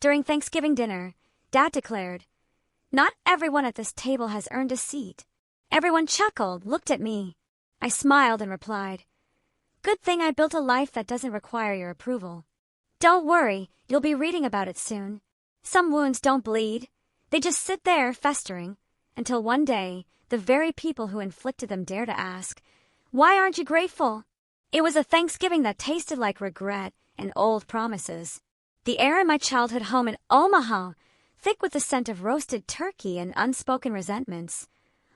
During Thanksgiving dinner, Dad declared, "Not everyone at this table has earned a seat." Everyone chuckled, looked at me. I smiled and replied, "Good thing I built a life that doesn't require your approval." "Don't worry, you'll be reading about it soon. Some wounds don't bleed. They just sit there festering, until one day, the very people who inflicted them dare to ask, 'Why aren't you grateful?'" It was a Thanksgiving that tasted like regret and old promises. The air in my childhood home in Omaha, thick with the scent of roasted turkey and unspoken resentments,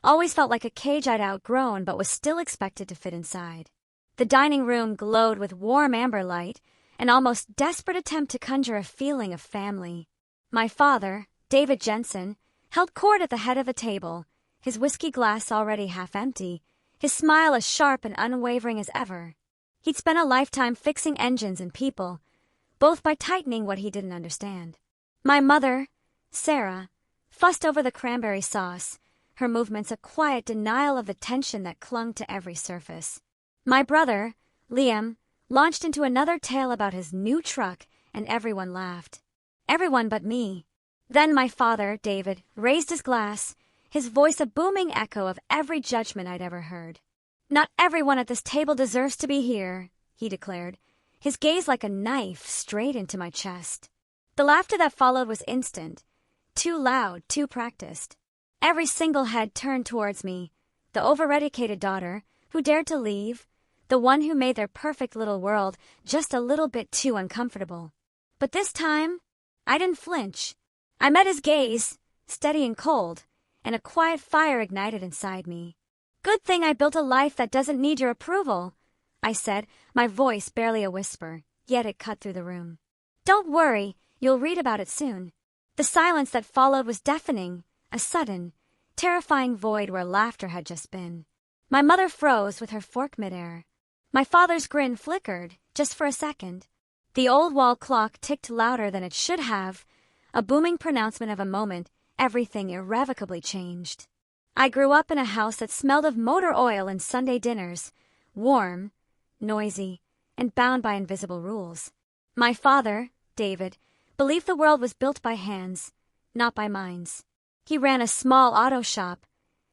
always felt like a cage I'd outgrown but was still expected to fit inside. The dining room glowed with warm amber light, an almost desperate attempt to conjure a feeling of family. My father, David Jensen, held court at the head of the table, his whiskey glass already half empty, his smile as sharp and unwavering as ever. He'd spent a lifetime fixing engines and people, both by tightening what he didn't understand. My mother, Sarah, fussed over the cranberry sauce, her movements a quiet denial of the tension that clung to every surface. My brother, Liam, launched into another tale about his new truck, and everyone laughed. Everyone but me. Then my father, David, raised his glass, his voice a booming echo of every judgment I'd ever heard. "Not everyone at this table deserves to be here," he declared, his gaze like a knife straight into my chest. The laughter that followed was instant, too loud, too practiced. Every single head turned towards me, the overeducated daughter, who dared to leave, the one who made their perfect little world just a little bit too uncomfortable. But this time, I didn't flinch. I met his gaze, steady and cold, and a quiet fire ignited inside me. "Good thing I built a life that doesn't need your approval," I said, my voice barely a whisper, yet it cut through the room. "Don't worry, you'll read about it soon." The silence that followed was deafening, a sudden, terrifying void where laughter had just been. My mother froze with her fork midair. My father's grin flickered, just for a second. The old wall clock ticked louder than it should have, a booming pronouncement of a moment everything irrevocably changed. I grew up in a house that smelled of motor oil and Sunday dinners, warm, noisy, and bound by invisible rules. My father, David, believed the world was built by hands, not by minds. He ran a small auto shop,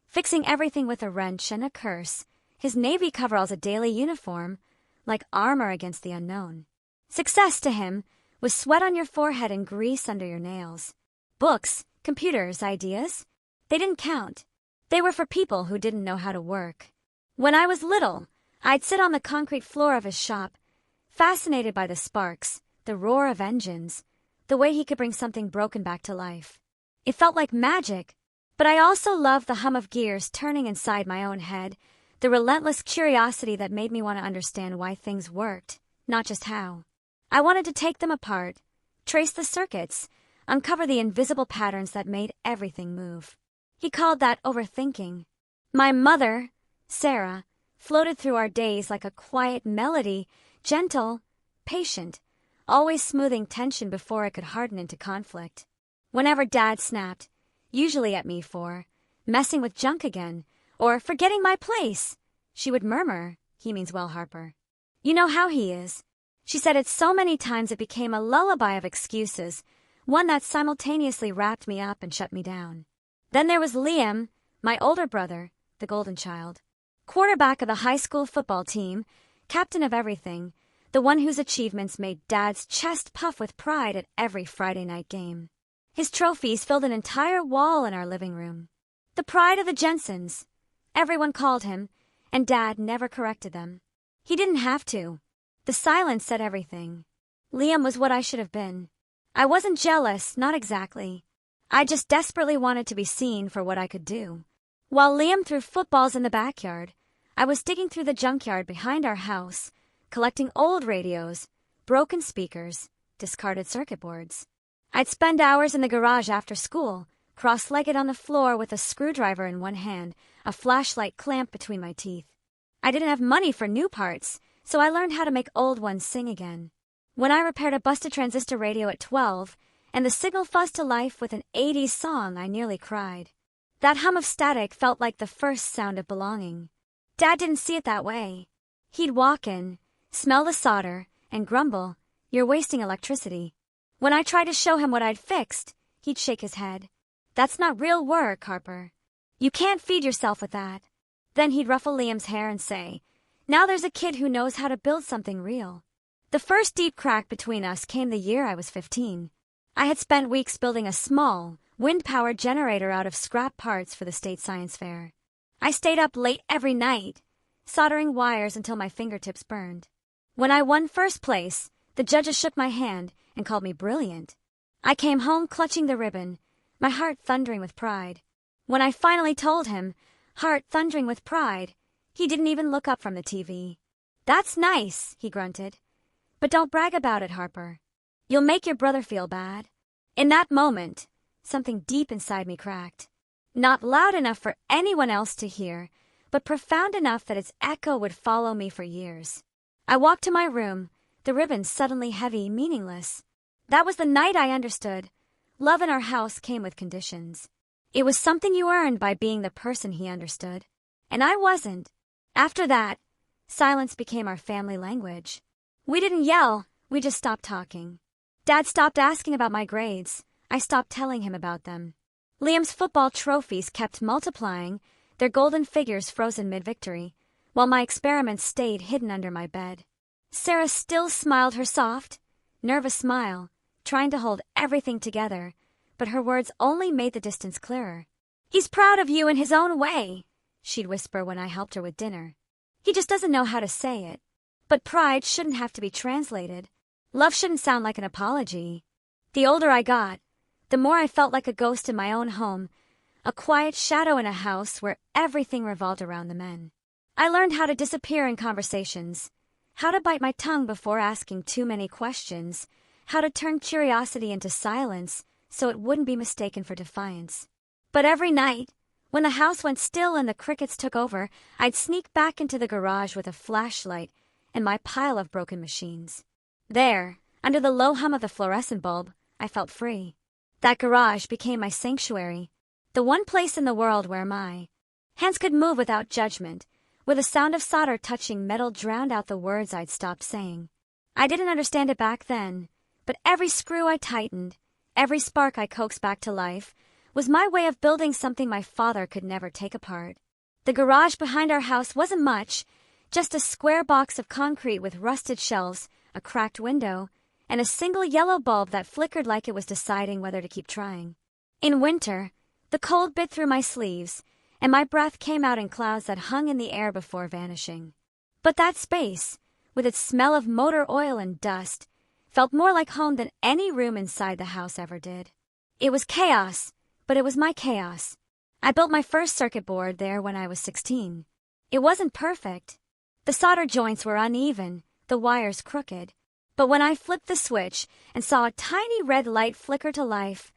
fixing everything with a wrench and a curse, his navy coveralls a daily uniform, like armor against the unknown. Success to him was sweat on your forehead and grease under your nails. Books, computers, ideas, they didn't count. They were for people who didn't know how to work. When I was little, I'd sit on the concrete floor of his shop, fascinated by the sparks, the roar of engines, the way he could bring something broken back to life. It felt like magic, but I also loved the hum of gears turning inside my own head, the relentless curiosity that made me want to understand why things worked, not just how. I wanted to take them apart, trace the circuits, uncover the invisible patterns that made everything move. He called that overthinking. My mother, Sarah, floated through our days like a quiet melody, gentle, patient, always smoothing tension before it could harden into conflict. Whenever Dad snapped, usually at me for messing with junk again, or forgetting my place, she would murmur, "He means well, Harper. You know how he is." She said it so many times it became a lullaby of excuses, one that simultaneously wrapped me up and shut me down. Then there was Liam, my older brother, the golden child, quarterback of the high school football team, captain of everything, the one whose achievements made Dad's chest puff with pride at every Friday night game. His trophies filled an entire wall in our living room. The pride of the Jensens, everyone called him, and Dad never corrected them. He didn't have to. The silence said everything. Liam was what I should have been. I wasn't jealous, not exactly. I just desperately wanted to be seen for what I could do. While Liam threw footballs in the backyard, I was digging through the junkyard behind our house, collecting old radios, broken speakers, discarded circuit boards. I'd spend hours in the garage after school, cross-legged on the floor with a screwdriver in one hand, a flashlight clamped between my teeth. I didn't have money for new parts, so I learned how to make old ones sing again. When I repaired a busted transistor radio at 12, and the signal fuzzed to life with an 80s song, I nearly cried. That hum of static felt like the first sound of belonging. Dad didn't see it that way. He'd walk in, smell the solder, and grumble, "You're wasting electricity." When I tried to show him what I'd fixed, he'd shake his head. "That's not real work, Harper. You can't feed yourself with that." Then he'd ruffle Liam's hair and say, "Now there's a kid who knows how to build something real." The first deep crack between us came the year I was 15. I had spent weeks building a small, wind-powered generator out of scrap parts for the state science fair. I stayed up late every night, soldering wires until my fingertips burned. When I won first place, the judges shook my hand and called me brilliant. I came home clutching the ribbon, my heart thundering with pride. When I finally told him, heart thundering with pride, he didn't even look up from the TV. "That's nice," he grunted. "But don't brag about it, Harper. You'll make your brother feel bad." In that moment, something deep inside me cracked. Not loud enough for anyone else to hear, but profound enough that its echo would follow me for years. I walked to my room, the ribbon suddenly heavy, meaningless. That was the night I understood. Love in our house came with conditions. It was something you earned by being the person he understood. And I wasn't. After that, silence became our family language. We didn't yell, we just stopped talking. Dad stopped asking about my grades. I stopped telling him about them. Liam's football trophies kept multiplying, their golden figures frozen mid-victory, while my experiments stayed hidden under my bed. Sarah still smiled her soft, nervous smile, trying to hold everything together, but her words only made the distance clearer. "He's proud of you in his own way," she'd whisper when I helped her with dinner. "He just doesn't know how to say it." But pride shouldn't have to be translated. Love shouldn't sound like an apology. The older I got, the more I felt like a ghost in my own home, a quiet shadow in a house where everything revolved around the men. I learned how to disappear in conversations, how to bite my tongue before asking too many questions, how to turn curiosity into silence so it wouldn't be mistaken for defiance. But every night, when the house went still and the crickets took over, I'd sneak back into the garage with a flashlight and my pile of broken machines. There, under the low hum of the fluorescent bulb, I felt free. That garage became my sanctuary, the one place in the world where my hands could move without judgment, where the sound of solder touching metal drowned out the words I'd stopped saying. I didn't understand it back then, but every screw I tightened, every spark I coaxed back to life, was my way of building something my father could never take apart. The garage behind our house wasn't much, just a square box of concrete with rusted shelves, a cracked window, and a single yellow bulb that flickered like it was deciding whether to keep trying. In winter, the cold bit through my sleeves, and my breath came out in clouds that hung in the air before vanishing. But that space, with its smell of motor oil and dust, felt more like home than any room inside the house ever did. It was chaos, but it was my chaos. I built my first circuit board there when I was 16. It wasn't perfect. The solder joints were uneven, the wires crooked. But when I flipped the switch and saw a tiny red light flicker to life,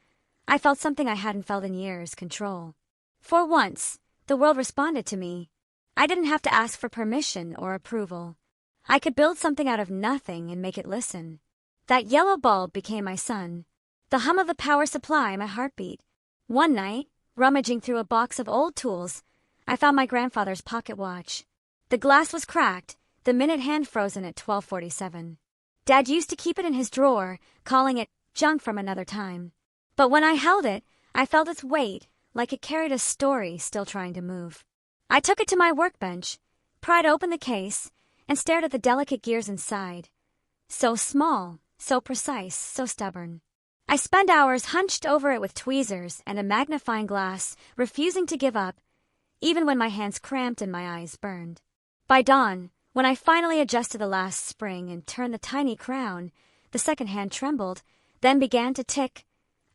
I felt something I hadn't felt in years, control. For once, the world responded to me. I didn't have to ask for permission or approval. I could build something out of nothing and make it listen. That yellow bulb became my sun. The hum of the power supply, my heartbeat. One night, rummaging through a box of old tools, I found my grandfather's pocket watch. The glass was cracked, the minute hand frozen at 12:47. Dad used to keep it in his drawer, calling it junk from another time. But when I held it, I felt its weight, like it carried a story still trying to move. I took it to my workbench, pried open the case, and stared at the delicate gears inside. So small, so precise, so stubborn. I spent hours hunched over it with tweezers and a magnifying glass, refusing to give up, even when my hands cramped and my eyes burned. By dawn, when I finally adjusted the last spring and turned the tiny crown, the second hand trembled, then began to tick,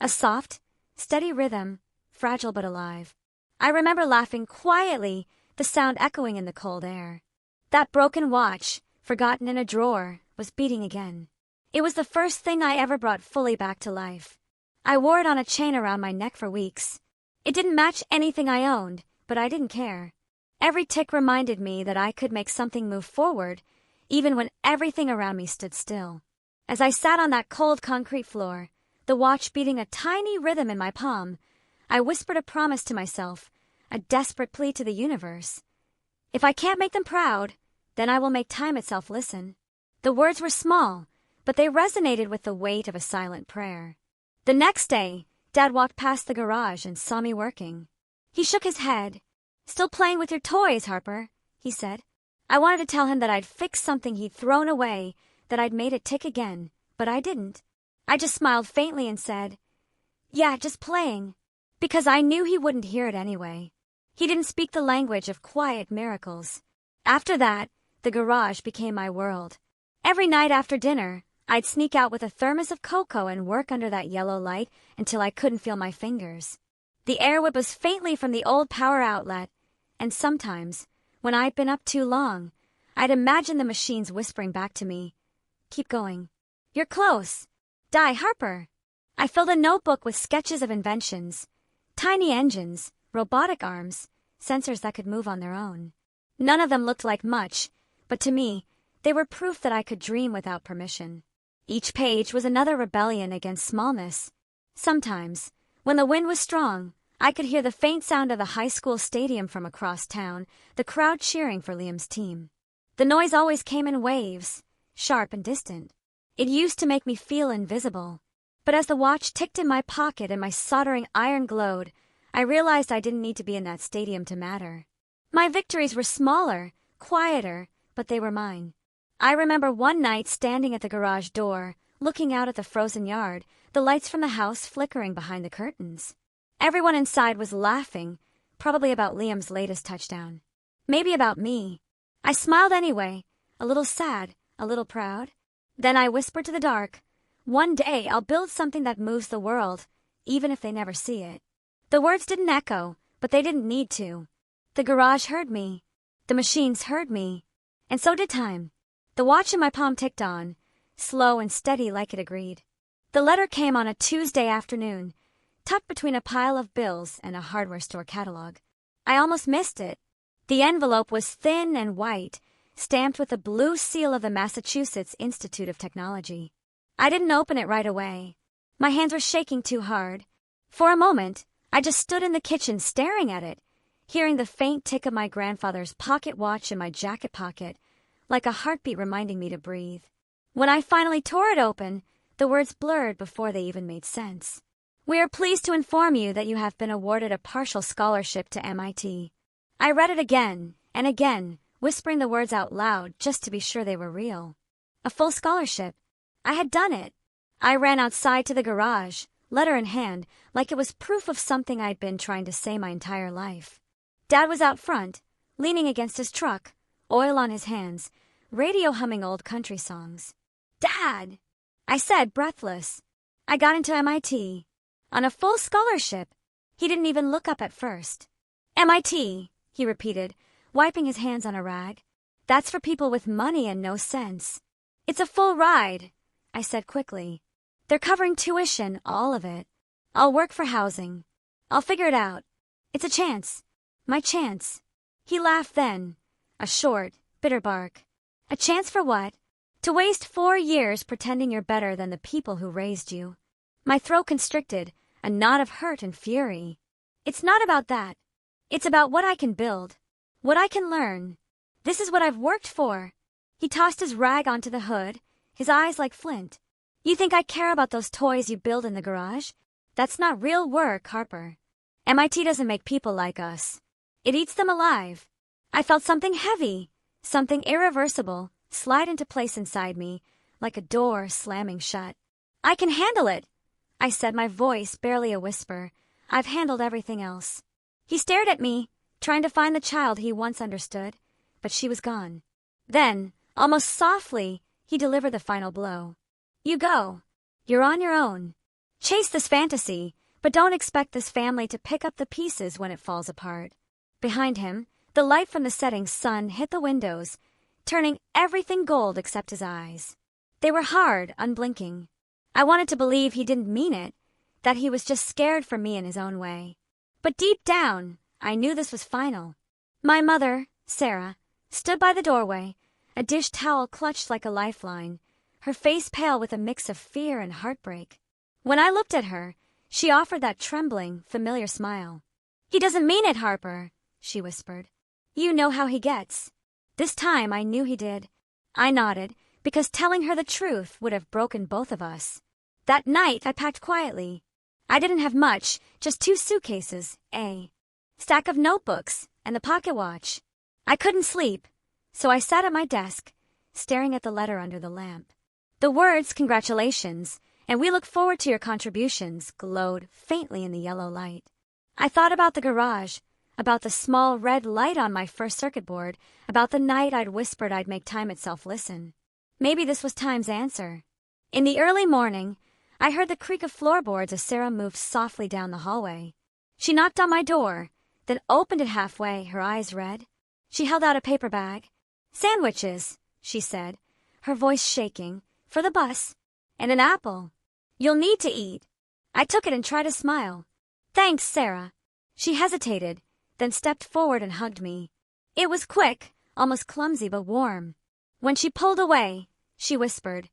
a soft, steady rhythm, fragile but alive. I remember laughing quietly, the sound echoing in the cold air. That broken watch, forgotten in a drawer, was beating again. It was the first thing I ever brought fully back to life. I wore it on a chain around my neck for weeks. It didn't match anything I owned, but I didn't care. Every tick reminded me that I could make something move forward, even when everything around me stood still. As I sat on that cold concrete floor, the watch beating a tiny rhythm in my palm, I whispered a promise to myself, a desperate plea to the universe. If I can't make them proud, then I will make time itself listen. The words were small, but they resonated with the weight of a silent prayer. The next day, Dad walked past the garage and saw me working. He shook his head. "Still playing with your toys, Harper," he said. I wanted to tell him that I'd fixed something he'd thrown away, that I'd made it tick again, but I didn't. I just smiled faintly and said, "Yeah, just playing," because I knew he wouldn't hear it anyway. He didn't speak the language of quiet miracles. After that, the garage became my world. Every night after dinner, I'd sneak out with a thermos of cocoa and work under that yellow light until I couldn't feel my fingers. The air would buzz faintly from the old power outlet, and sometimes, when I'd been up too long, I'd imagine the machines whispering back to me, "Keep going. You're close. Die, Harper." I filled a notebook with sketches of inventions, tiny engines, robotic arms, sensors that could move on their own. None of them looked like much, but to me, they were proof that I could dream without permission. Each page was another rebellion against smallness. Sometimes, when the wind was strong, I could hear the faint sound of the high school stadium from across town, the crowd cheering for Liam's team. The noise always came in waves, sharp and distant. It used to make me feel invisible. But as the watch ticked in my pocket and my soldering iron glowed, I realized I didn't need to be in that stadium to matter. My victories were smaller, quieter, but they were mine. I remember one night standing at the garage door, looking out at the frozen yard, the lights from the house flickering behind the curtains. Everyone inside was laughing, probably about Liam's latest touchdown. Maybe about me. I smiled anyway, a little sad, a little proud. Then I whispered to the dark, "One day I'll build something that moves the world, even if they never see it." The words didn't echo, but they didn't need to. The garage heard me. The machines heard me. And so did time. The watch in my palm ticked on, slow and steady like it agreed. The letter came on a Tuesday afternoon, tucked between a pile of bills and a hardware store catalog. I almost missed it. The envelope was thin and white, stamped with the blue seal of the Massachusetts Institute of Technology. I didn't open it right away. My hands were shaking too hard. For a moment, I just stood in the kitchen staring at it, hearing the faint tick of my grandfather's pocket watch in my jacket pocket, like a heartbeat reminding me to breathe. When I finally tore it open, the words blurred before they even made sense. "We are pleased to inform you that you have been awarded a partial scholarship to MIT. I read it again and again, whispering the words out loud just to be sure they were real. A full scholarship. I had done it. I ran outside to the garage, letter in hand, like it was proof of something I'd been trying to say my entire life. Dad was out front, leaning against his truck, oil on his hands, radio humming old country songs. "Dad!" I said, breathless. "I got into MIT. On a full scholarship." He didn't even look up at first. "MIT," he repeated, wiping his hands on a rag. "That's for people with money and no sense." "It's a full ride," I said quickly. "They're covering tuition, all of it. I'll work for housing. I'll figure it out. It's a chance. My chance." He laughed then, a short, bitter bark. "A chance for what? To waste 4 years pretending you're better than the people who raised you." My throat constricted, a knot of hurt and fury. "It's not about that. It's about what I can build, what I can learn. This is what I've worked for." He tossed his rag onto the hood, his eyes like flint. "You think I care about those toys you build in the garage? That's not real work, Harper. MIT doesn't make people like us. It eats them alive." I felt something heavy, something irreversible, slide into place inside me, like a door slamming shut. "I can handle it," I said, my voice barely a whisper. "I've handled everything else." He stared at me, trying to find the child he once understood, but she was gone. Then, almost softly, he delivered the final blow. "You go. You're on your own. Chase this fantasy, but don't expect this family to pick up the pieces when it falls apart." Behind him, the light from the setting sun hit the windows, turning everything gold except his eyes. They were hard, unblinking. I wanted to believe he didn't mean it, that he was just scared for me in his own way. But deep down, I knew this was final. My mother, Sarah, stood by the doorway, a dish towel clutched like a lifeline, her face pale with a mix of fear and heartbreak. When I looked at her, she offered that trembling, familiar smile. "He doesn't mean it, Harper," she whispered. "You know how he gets." This time I knew he did. I nodded, because telling her the truth would have broken both of us. That night, I packed quietly. I didn't have much, just 2 suitcases, a stack of notebooks, and the pocket watch. I couldn't sleep, so I sat at my desk, staring at the letter under the lamp. The words, "Congratulations, and we look forward to your contributions," glowed faintly in the yellow light. I thought about the garage, about the small red light on my first circuit board, about the night I'd whispered I'd make time itself listen. Maybe this was time's answer. In the early morning, I heard the creak of floorboards as Sarah moved softly down the hallway. She knocked on my door, then opened it halfway, her eyes red. She held out a paper bag. "Sandwiches," she said, her voice shaking, "for the bus. And an apple. You'll need to eat." I took it and tried to smile. "Thanks, Sarah." She hesitated, then stepped forward and hugged me. It was quick, almost clumsy but warm. When she pulled away, she whispered,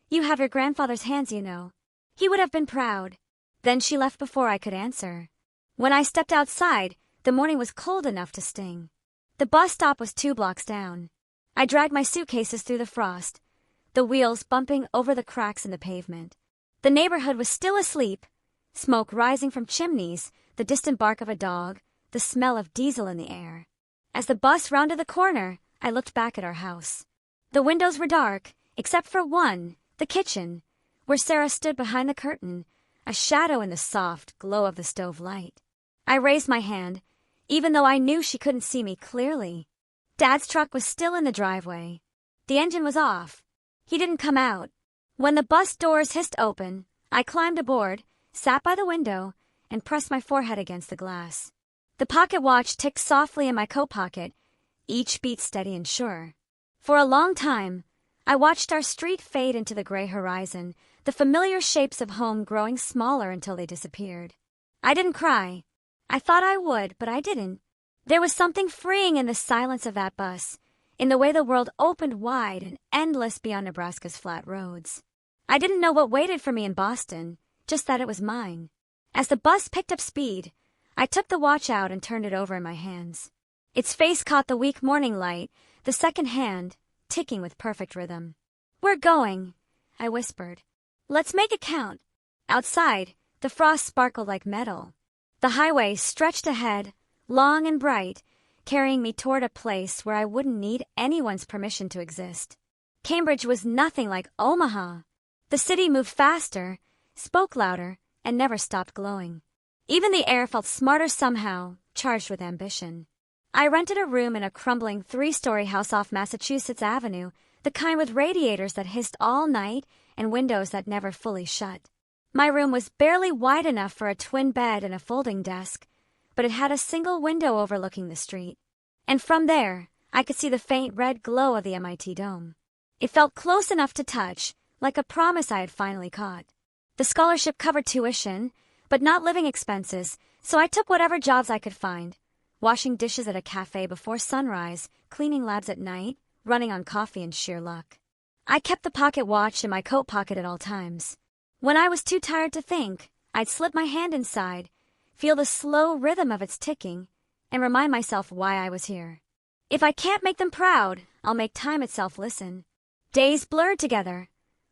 "You have your grandfather's hands, you know. He would have been proud." Then she left before I could answer. When I stepped outside, the morning was cold enough to sting. The bus stop was 2 blocks down. I dragged my suitcases through the frost, the wheels bumping over the cracks in the pavement. The neighborhood was still asleep, smoke rising from chimneys, the distant bark of a dog, the smell of diesel in the air. As the bus rounded the corner, I looked back at our house. The windows were dark, except for one, the kitchen, where Sarah stood behind the curtain, a shadow in the soft glow of the stove light. I raised my hand, even though I knew she couldn't see me clearly. Dad's truck was still in the driveway. The engine was off. He didn't come out. When the bus doors hissed open, I climbed aboard, sat by the window, and pressed my forehead against the glass. The pocket watch ticked softly in my coat pocket, each beat steady and sure. For a long time, I watched our street fade into the gray horizon, the familiar shapes of home growing smaller until they disappeared. I didn't cry. I thought I would, but I didn't. There was something freeing in the silence of that bus, in the way the world opened wide and endless beyond Nebraska's flat roads. I didn't know what waited for me in Boston, just that it was mine. As the bus picked up speed, I took the watch out and turned it over in my hands. Its face caught the weak morning light, the second hand, ticking with perfect rhythm. "We're going," I whispered. "Let's make it count." Outside, the frost sparkled like metal. The highway stretched ahead, long and bright, carrying me toward a place where I wouldn't need anyone's permission to exist. Cambridge was nothing like Omaha. The city moved faster, spoke louder, and never stopped glowing. Even the air felt smarter somehow, charged with ambition. I rented a room in a crumbling 3-story house off Massachusetts Avenue, the kind with radiators that hissed all night and windows that never fully shut. My room was barely wide enough for a twin bed and a folding desk, but it had a single window overlooking the street. And from there, I could see the faint red glow of the MIT dome. It felt close enough to touch, like a promise I had finally caught. The scholarship covered tuition, but not living expenses, so I took whatever jobs I could find. Washing dishes at a cafe before sunrise, cleaning labs at night, running on coffee and sheer luck. I kept the pocket watch in my coat pocket at all times. When I was too tired to think, I'd slip my hand inside, feel the slow rhythm of its ticking, and remind myself why I was here. If I can't make them proud, I'll make time itself listen. Days blurred together.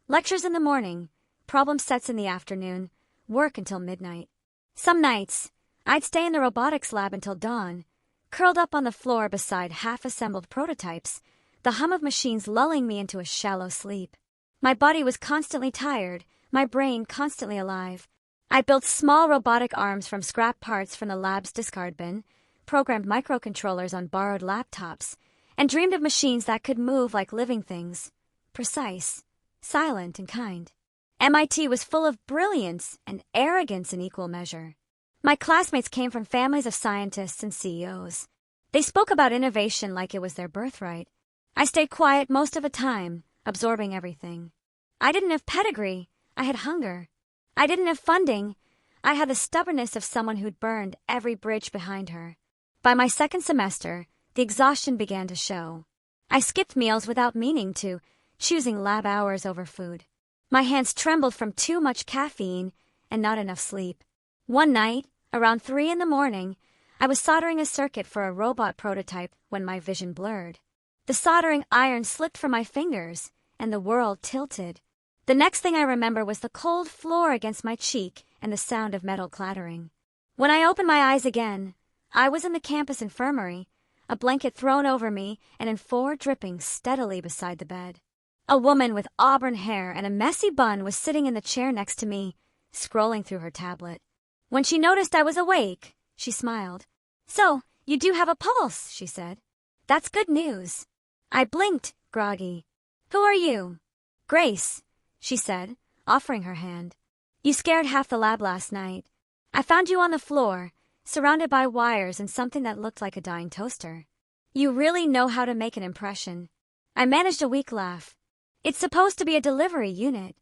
Lectures in the morning, problem sets in the afternoon, work until midnight. Some nights, I'd stay in the robotics lab until dawn, curled up on the floor beside half-assembled prototypes, the hum of machines lulling me into a shallow sleep. My body was constantly tired, my brain constantly alive. I built small robotic arms from scrap parts from the lab's discard bin, programmed microcontrollers on borrowed laptops, and dreamed of machines that could move like living things, precise, silent, and kind. MIT was full of brilliance and arrogance in equal measure. My classmates came from families of scientists and CEOs. They spoke about innovation like it was their birthright. I stayed quiet most of the time, absorbing everything. I didn't have pedigree, I had hunger. I didn't have funding, I had the stubbornness of someone who'd burned every bridge behind her. By my second semester, the exhaustion began to show. I skipped meals without meaning to, choosing lab hours over food. My hands trembled from too much caffeine and not enough sleep. One night, around 3 a.m, I was soldering a circuit for a robot prototype when my vision blurred. The soldering iron slipped from my fingers, and the world tilted. The next thing I remember was the cold floor against my cheek and the sound of metal clattering. When I opened my eyes again, I was in the campus infirmary, a blanket thrown over me and in 4 dripping steadily beside the bed. A woman with auburn hair and a messy bun was sitting in the chair next to me, scrolling through her tablet. When she noticed I was awake, she smiled. "So, you do have a pulse," she said. "That's good news." I blinked, groggy. "Who are you?" "Grace," she said, offering her hand. "You scared half the lab last night. I found you on the floor, surrounded by wires and something that looked like a dying toaster. You really know how to make an impression." I managed a weak laugh. "It's supposed to be a delivery unit."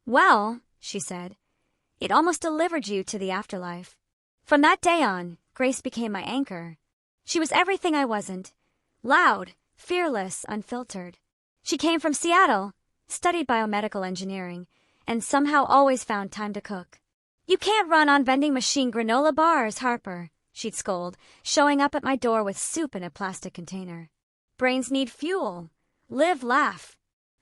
"Well," she said, "it almost delivered you to the afterlife." From that day on, Grace became my anchor. She was everything I wasn't. Loud, fearless, unfiltered. She came from Seattle, studied biomedical engineering, and somehow always found time to cook. "You can't run on vending machine granola bars, Harper," she'd scold, showing up at my door with soup in a plastic container. "Brains need fuel. Live, laugh."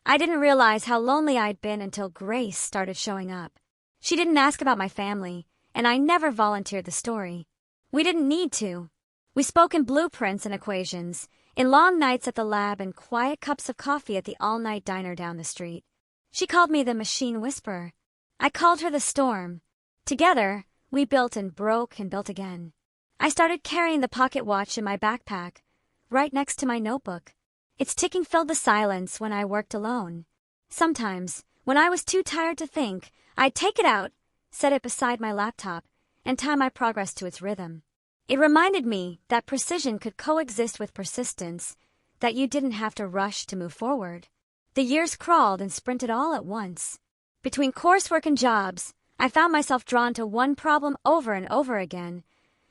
I didn't realize how lonely I'd been until Grace started showing up. She didn't ask about my family, and I never volunteered the story. We didn't need to. We spoke in blueprints and equations, in long nights at the lab and quiet cups of coffee at the all-night diner down the street. She called me the machine whisperer. I called her the storm. Together, we built and broke and built again. I started carrying the pocket watch in my backpack, right next to my notebook. Its ticking filled the silence when I worked alone. Sometimes, when I was too tired to think, I'd take it out, set it beside my laptop, and tie my progress to its rhythm. It reminded me that precision could coexist with persistence, that you didn't have to rush to move forward. The years crawled and sprinted all at once. Between coursework and jobs, I found myself drawn to one problem over and over again: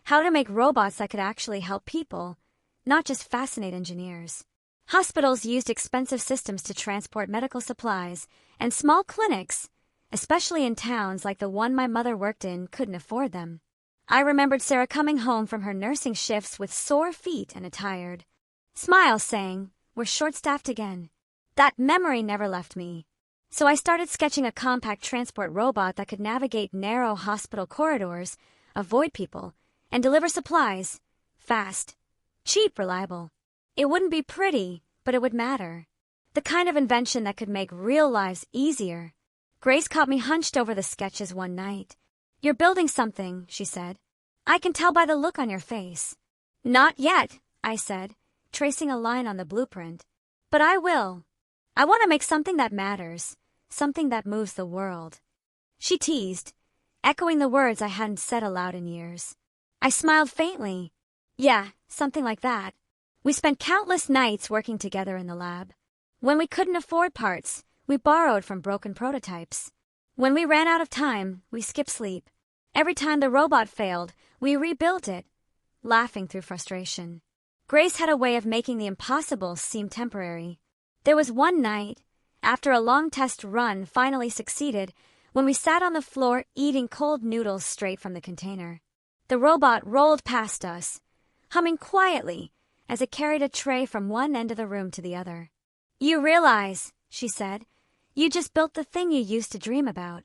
how to make robots that could actually help people, not just fascinate engineers. Hospitals used expensive systems to transport medical supplies, and small clinics, especially in towns like the one my mother worked in, couldn't afford them. I remembered Sarah coming home from her nursing shifts with sore feet and a tired smile saying, "We're short-staffed again." That memory never left me. So I started sketching a compact transport robot that could navigate narrow hospital corridors, avoid people, and deliver supplies. Fast, cheap, reliable. It wouldn't be pretty, but it would matter. The kind of invention that could make real lives easier. Grace caught me hunched over the sketches one night. "You're building something," she said. "I can tell by the look on your face." "Not yet," I said, tracing a line on the blueprint. "But I will. I want to make something that matters, something that moves the world." She teased, echoing the words I hadn't said aloud in years. I smiled faintly. "Yeah, something like that." We spent countless nights working together in the lab. When we couldn't afford parts, we borrowed from broken prototypes. When we ran out of time, we skipped sleep. Every time the robot failed, we rebuilt it, laughing through frustration. Grace had a way of making the impossible seem temporary. There was one night, after a long test run finally succeeded, when we sat on the floor eating cold noodles straight from the container. The robot rolled past us, humming quietly as it carried a tray from one end of the room to the other. "You realize," she said, "you just built the thing you used to dream about."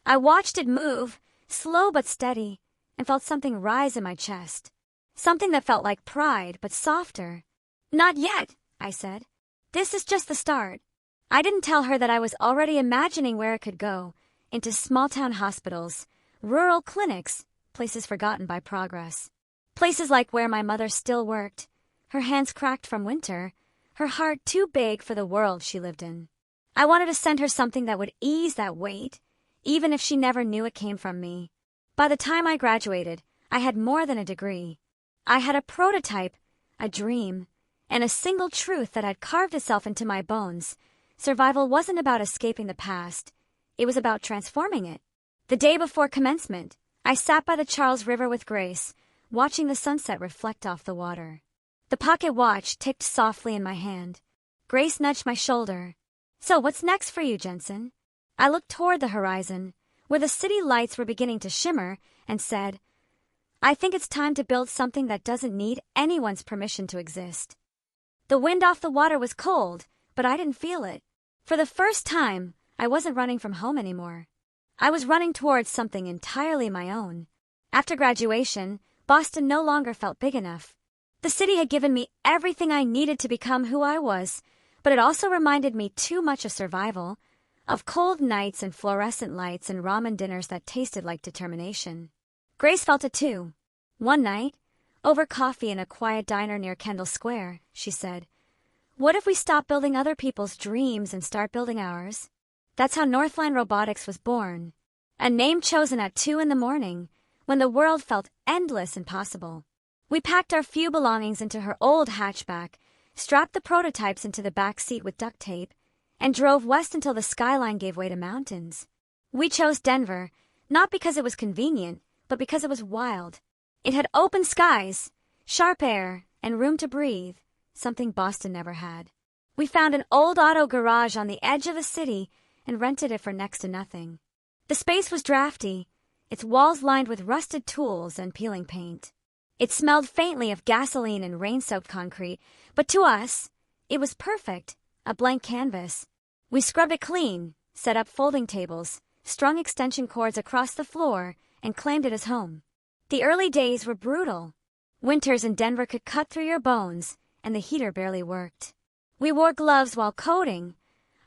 I watched it move, slow but steady, and felt something rise in my chest. Something that felt like pride, but softer. "Not yet," I said. "This is just the start." I didn't tell her that I was already imagining where it could go, into small-town hospitals, rural clinics, places forgotten by progress. Places like where my mother still worked, her hands cracked from winter, her heart too big for the world she lived in. I wanted to send her something that would ease that weight, even if she never knew it came from me. By the time I graduated, I had more than a degree. I had a prototype, a dream, and a single truth that had carved itself into my bones. Survival wasn't about escaping the past. It was about transforming it. The day before commencement, I sat by the Charles River with Grace, watching the sunset reflect off the water. The pocket watch ticked softly in my hand. Grace nudged my shoulder. "So what's next for you, Jensen?" I looked toward the horizon, where the city lights were beginning to shimmer, and said, "I think it's time to build something that doesn't need anyone's permission to exist." The wind off the water was cold, but I didn't feel it. For the first time, I wasn't running from home anymore. I was running towards something entirely my own. After graduation, Boston no longer felt big enough. The city had given me everything I needed to become who I was, but it also reminded me too much of survival, of cold nights and fluorescent lights and ramen dinners that tasted like determination. Grace felt it too. One night, over coffee in a quiet diner near Kendall Square, she said, "What if we stop building other people's dreams and start building ours?" That's how Northline Robotics was born. A name chosen at 2 a.m, when the world felt endless and possible. We packed our few belongings into her old hatchback, strapped the prototypes into the back seat with duct tape, and drove west until the skyline gave way to mountains. We chose Denver, not because it was convenient, but because it was wild. It had open skies, sharp air, and room to breathe, something Boston never had. We found an old auto garage on the edge of the city and rented it for next to nothing. The space was drafty, its walls lined with rusted tools and peeling paint. It smelled faintly of gasoline and rain-soaked concrete, but to us, it was perfect, a blank canvas. We scrubbed it clean, set up folding tables, strung extension cords across the floor, and claimed it as home. The early days were brutal. Winters in Denver could cut through your bones, and the heater barely worked. We wore gloves while coding,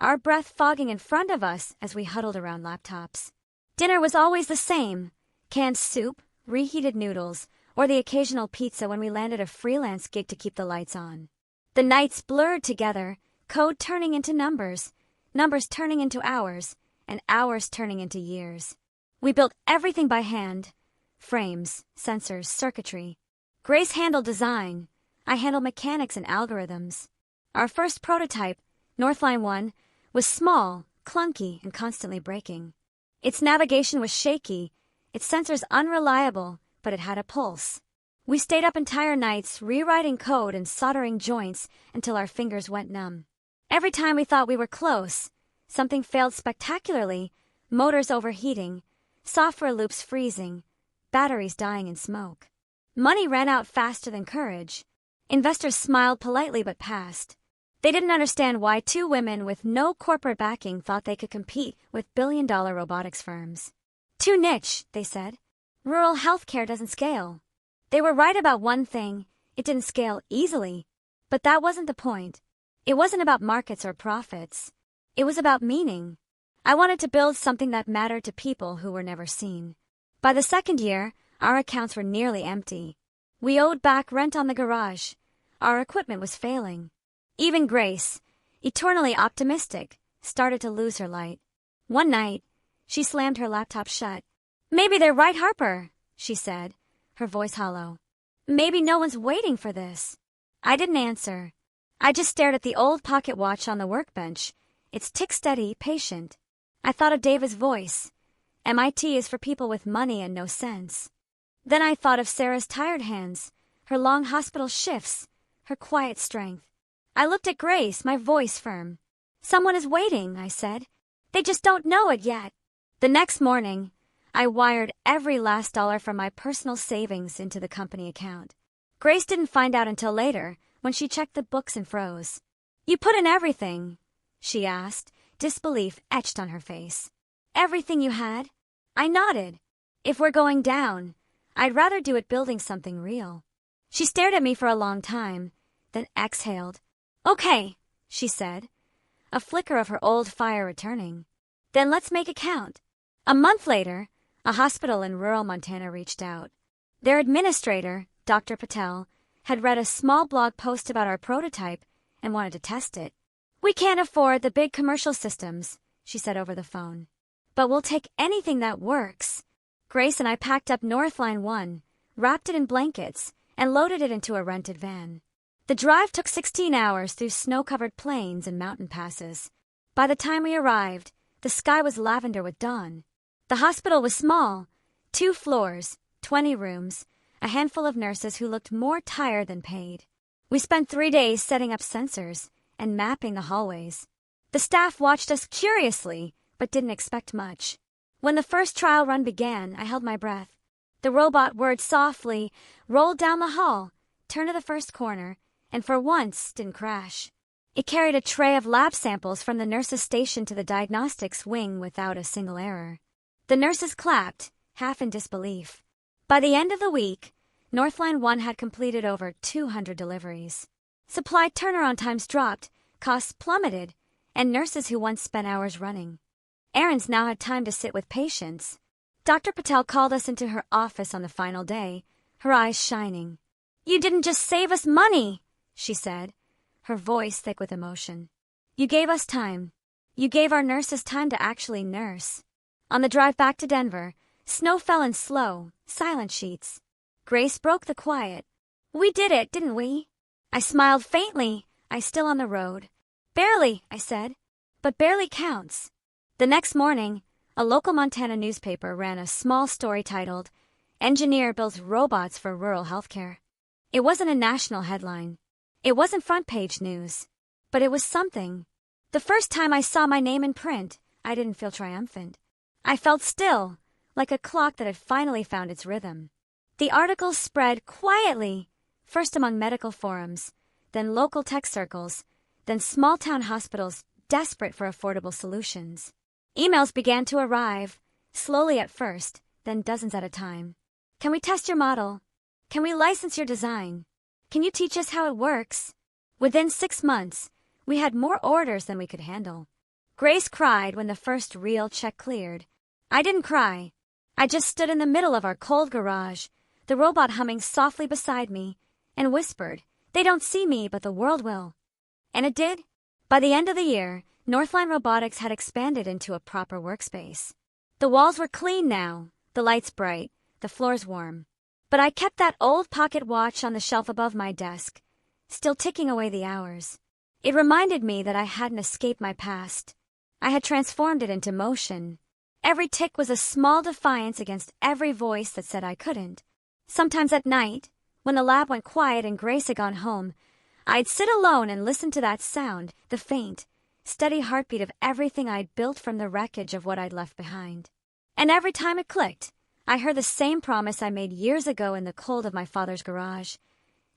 our breath fogging in front of us as we huddled around laptops. Dinner was always the same: canned soup, reheated noodles, or the occasional pizza when we landed a freelance gig to keep the lights on. The nights blurred together, code turning into numbers, numbers turning into hours, and hours turning into years. We built everything by hand: frames, sensors, circuitry. Grace handled design. I handled mechanics and algorithms. Our first prototype, Northline 1, was small, clunky, and constantly breaking. Its navigation was shaky, its sensors unreliable, but it had a pulse. We stayed up entire nights rewriting code and soldering joints until our fingers went numb. Every time we thought we were close, something failed spectacularly: motors overheating, software loops freezing, batteries dying in smoke. Money ran out faster than courage. Investors smiled politely but passed. They didn't understand why two women with no corporate backing thought they could compete with billion-dollar robotics firms. Too niche, they said. Rural healthcare doesn't scale. They were right about one thing: it didn't scale easily. But that wasn't the point. It wasn't about markets or profits. It was about meaning. I wanted to build something that mattered to people who were never seen. By the second year, our accounts were nearly empty. We owed back rent on the garage. Our equipment was failing. Even Grace, eternally optimistic, started to lose her light. One night, she slammed her laptop shut. "Maybe they're right, Harper," she said, her voice hollow. "Maybe no one's waiting for this." I didn't answer. I just stared at the old pocket watch on the workbench, its tick steady, patient. I thought of David's voice. MIT is for people with money and no sense. Then I thought of Sarah's tired hands, her long hospital shifts, her quiet strength. I looked at Grace, my voice firm. "Someone is waiting," I said. "They just don't know it yet." The next morning, I wired every last dollar from my personal savings into the company account. Grace didn't find out until later, when she checked the books and froze. "You put in everything?" she asked, disbelief etched on her face. "Everything you had?" I nodded. "If we're going down, I'd rather do it building something real." She stared at me for a long time, then exhaled. "Okay," she said, a flicker of her old fire returning. "Then let's make it count." A month later, a hospital in rural Montana reached out. Their administrator, Dr. Patel, had read a small blog post about our prototype and wanted to test it. "We can't afford the big commercial systems," she said over the phone. "But we'll take anything that works." Grace and I packed up Northline 1, wrapped it in blankets, and loaded it into a rented van. The drive took 16 hours through snow-covered plains and mountain passes. By the time we arrived, the sky was lavender with dawn. The hospital was small: 2 floors, 20 rooms, a handful of nurses who looked more tired than paid. We spent 3 days setting up sensors and mapping the hallways. The staff watched us curiously, but didn't expect much. When the first trial run began, I held my breath. The robot whirred softly, rolled down the hall, turned to the first corner, and for once didn't crash. It carried a tray of lab samples from the nurses' station to the diagnostics wing without a single error. The nurses clapped, half in disbelief. By the end of the week, Northline 1 had completed over 200 deliveries. Supply turnaround times dropped, costs plummeted, and nurses who once spent hours running errands now had time to sit with patients. Dr. Patel called us into her office on the final day, her eyes shining. "You didn't just save us money," she said, her voice thick with emotion. "You gave us time. You gave our nurses time to actually nurse." On the drive back to Denver, snow fell in slow, silent sheets. Grace broke the quiet. "We did it, didn't we?" I smiled faintly, still on the road. "Barely," I said. "But barely counts." The next morning, a local Montana newspaper ran a small story titled, "Engineer Builds Robots for Rural Healthcare." It wasn't a national headline. It wasn't front-page news. But it was something. The first time I saw my name in print, I didn't feel triumphant. I felt still, like a clock that had finally found its rhythm. The article spread quietly, first among medical forums, then local tech circles, then small-town hospitals desperate for affordable solutions. Emails began to arrive, slowly at first, then dozens at a time. "Can we test your model? Can we license your design? Can you teach us how it works?" Within 6 months, we had more orders than we could handle. Grace cried when the first real check cleared. I didn't cry. I just stood in the middle of our cold garage, the robot humming softly beside me, and whispered, "They don't see me, but the world will." And it did. By the end of the year, Northline Robotics had expanded into a proper workspace. The walls were clean now, the lights bright, the floors warm. But I kept that old pocket watch on the shelf above my desk, still ticking away the hours. It reminded me that I hadn't escaped my past. I had transformed it into motion. Every tick was a small defiance against every voice that said I couldn't. Sometimes at night, when the lab went quiet and Grace had gone home, I'd sit alone and listen to that sound, the faint, steady heartbeat of everything I'd built from the wreckage of what I'd left behind. And every time it clicked, I heard the same promise I made years ago in the cold of my father's garage.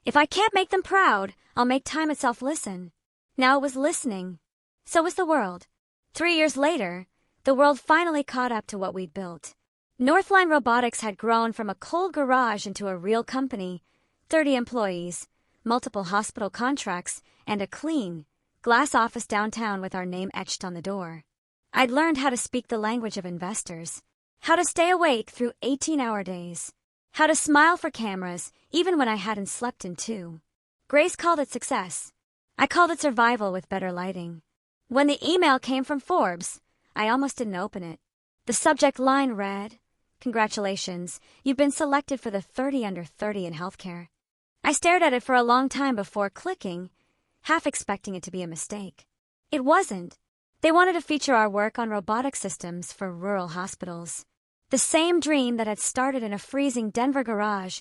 If I can't make them proud, I'll make time itself listen. Now it was listening. So was the world. 3 years later, the world finally caught up to what we'd built. Northline Robotics had grown from a cold garage into a real company, 30 employees, multiple hospital contracts, and a clean, glass office downtown with our name etched on the door. I'd learned how to speak the language of investors, how to stay awake through 18-hour days, how to smile for cameras even when I hadn't slept in 2. Grace called it success. I called it survival with better lighting. When the email came from Forbes, I almost didn't open it. The subject line read, "Congratulations, you've been selected for the 30 under 30 in healthcare." I stared at it for a long time before clicking, half expecting it to be a mistake. It wasn't. They wanted to feature our work on robotic systems for rural hospitals. The same dream that had started in a freezing Denver garage,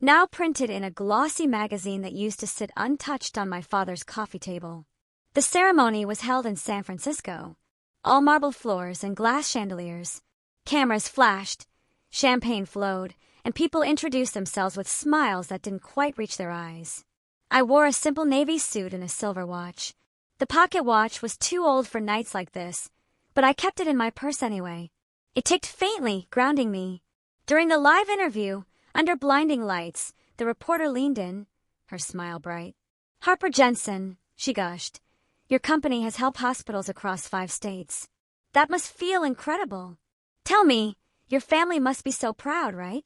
now printed in a glossy magazine that used to sit untouched on my father's coffee table. The ceremony was held in San Francisco. All marble floors and glass chandeliers. Cameras flashed, champagne flowed, and people introduced themselves with smiles that didn't quite reach their eyes. I wore a simple navy suit and a silver watch. The pocket watch was too old for nights like this, but I kept it in my purse anyway. It ticked faintly, grounding me. During the live interview, under blinding lights, the reporter leaned in, her smile bright. "Harper Jensen," she gushed, "your company has helped hospitals across 5 states. That must feel incredible. Tell me, your family must be so proud, right?"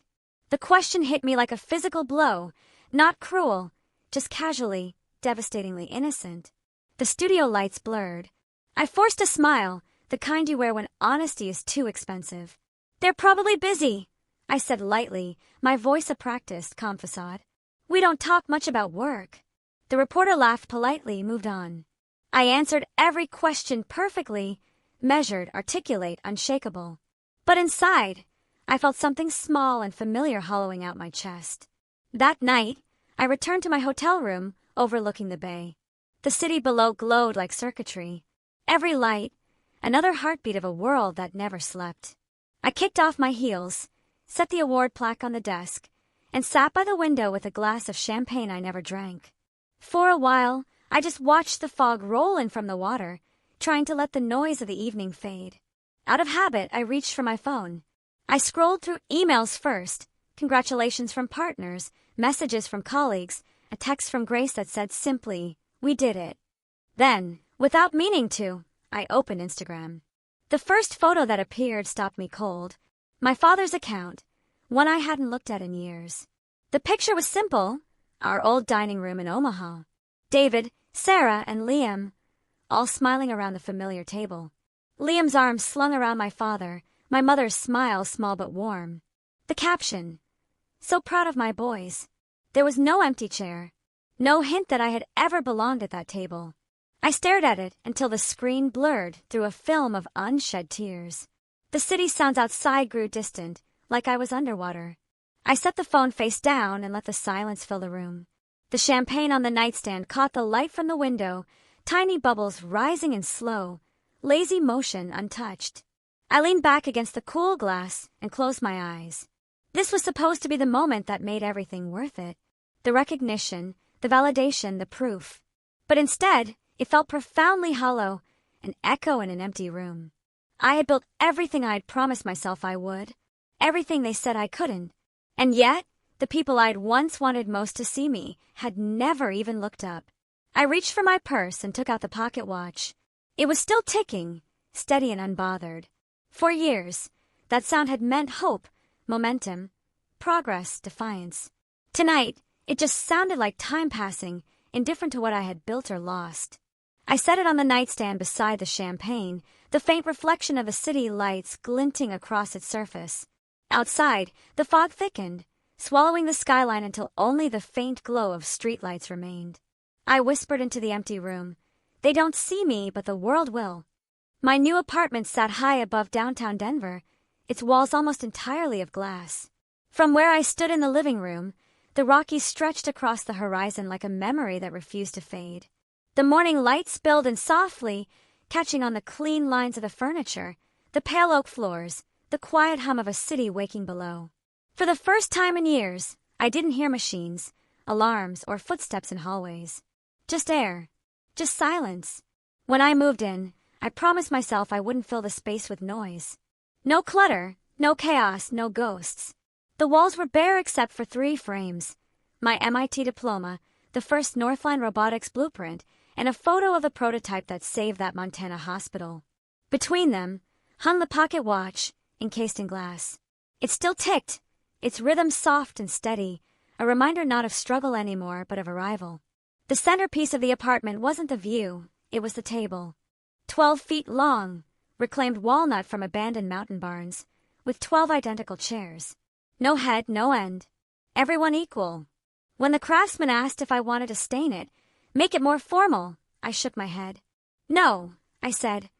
The question hit me like a physical blow, not cruel, just casually, devastatingly innocent. The studio lights blurred. I forced a smile, the kind you wear when honesty is too expensive. "They're probably busy," I said lightly, my voice a practiced, calm facade. "We don't talk much about work." The reporter laughed politely, moved on. I answered every question perfectly, measured, articulate, unshakable. But inside, I felt something small and familiar hollowing out my chest. That night, I returned to my hotel room, overlooking the bay. The city below glowed like circuitry. Every light, another heartbeat of a world that never slept. I kicked off my heels, set the award plaque on the desk, and sat by the window with a glass of champagne I never drank. For a while, I just watched the fog roll in from the water, trying to let the noise of the evening fade. Out of habit, I reached for my phone. I scrolled through emails first, congratulations from partners, messages from colleagues, a text from Grace that said simply, "We did it." Then, without meaning to, I opened Instagram. The first photo that appeared stopped me cold. My father's account, one I hadn't looked at in years. The picture was simple, our old dining room in Omaha. David, Sarah, and Liam, all smiling around the familiar table. Liam's arms slung around my father, my mother's smile small but warm. The caption, "So proud of my boys." There was no empty chair, no hint that I had ever belonged at that table. I stared at it until the screen blurred through a film of unshed tears. The city sounds outside grew distant, like I was underwater. I set the phone face down and let the silence fill the room. The champagne on the nightstand caught the light from the window, tiny bubbles rising in slow, lazy motion untouched. I leaned back against the cool glass and closed my eyes. This was supposed to be the moment that made everything worth it. The recognition, the validation, the proof. But instead, it felt profoundly hollow, an echo in an empty room. I had built everything I had promised myself I would, everything they said I couldn't. And yet, the people I'd once wanted most to see me had never even looked up. I reached for my purse and took out the pocket watch. It was still ticking, steady and unbothered. For years, that sound had meant hope, momentum, progress, defiance. Tonight, it just sounded like time passing, indifferent to what I had built or lost. I set it on the nightstand beside the champagne, the faint reflection of the city lights glinting across its surface. Outside, the fog thickened, swallowing the skyline until only the faint glow of streetlights remained. I whispered into the empty room, "They don't see me, but the world will." My new apartment sat high above downtown Denver, its walls almost entirely of glass. From where I stood in the living room, the Rockies stretched across the horizon like a memory that refused to fade. The morning light spilled in softly, catching on the clean lines of the furniture, the pale oak floors, the quiet hum of a city waking below. For the first time in years, I didn't hear machines, alarms, or footsteps in hallways. Just air. Just silence. When I moved in, I promised myself I wouldn't fill the space with noise. No clutter, no chaos, no ghosts. The walls were bare except for 3 frames. My MIT diploma, the first Northline robotics blueprint, and a photo of the prototype that saved that Montana hospital. Between them hung the pocket watch, encased in glass. It still ticked, its rhythm soft and steady, a reminder not of struggle anymore but of arrival. The centerpiece of the apartment wasn't the view, it was the table. 12 feet long, reclaimed walnut from abandoned mountain barns, with 12 identical chairs. No head, no end. Everyone equal. When the craftsman asked if I wanted to stain it, make it more formal, I shook my head. "No," I said.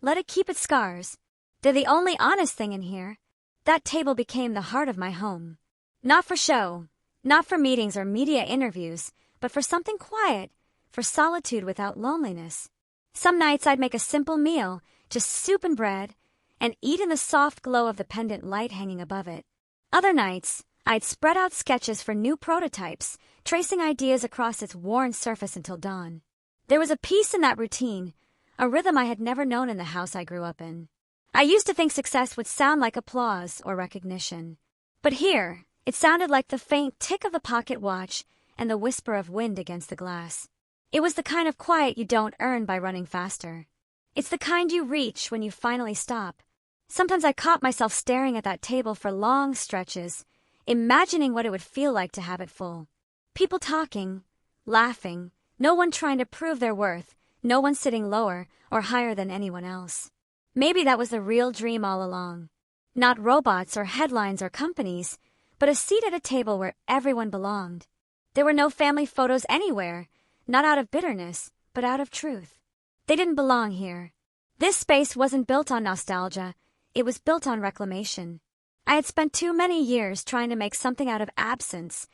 "Let it keep its scars. They're the only honest thing in here." That table became the heart of my home. Not for show, not for meetings or media interviews, but for something quiet, for solitude without loneliness. Some nights I'd make a simple meal, just soup and bread, and eat in the soft glow of the pendant light hanging above it. Other nights, I'd spread out sketches for new prototypes, tracing ideas across its worn surface until dawn. There was a peace in that routine, a rhythm I had never known in the house I grew up in. I used to think success would sound like applause or recognition. But here, it sounded like the faint tick of the pocket watch and the whisper of wind against the glass. It was the kind of quiet you don't earn by running faster. It's the kind you reach when you finally stop. Sometimes I caught myself staring at that table for long stretches, imagining what it would feel like to have it full. People talking, laughing, no one trying to prove their worth, no one sitting lower or higher than anyone else. Maybe that was the real dream all along. Not robots or headlines or companies, but a seat at a table where everyone belonged. There were no family photos anywhere, not out of bitterness, but out of truth. They didn't belong here. This space wasn't built on nostalgia, it was built on reclamation. I had spent too many years trying to make something out of absence,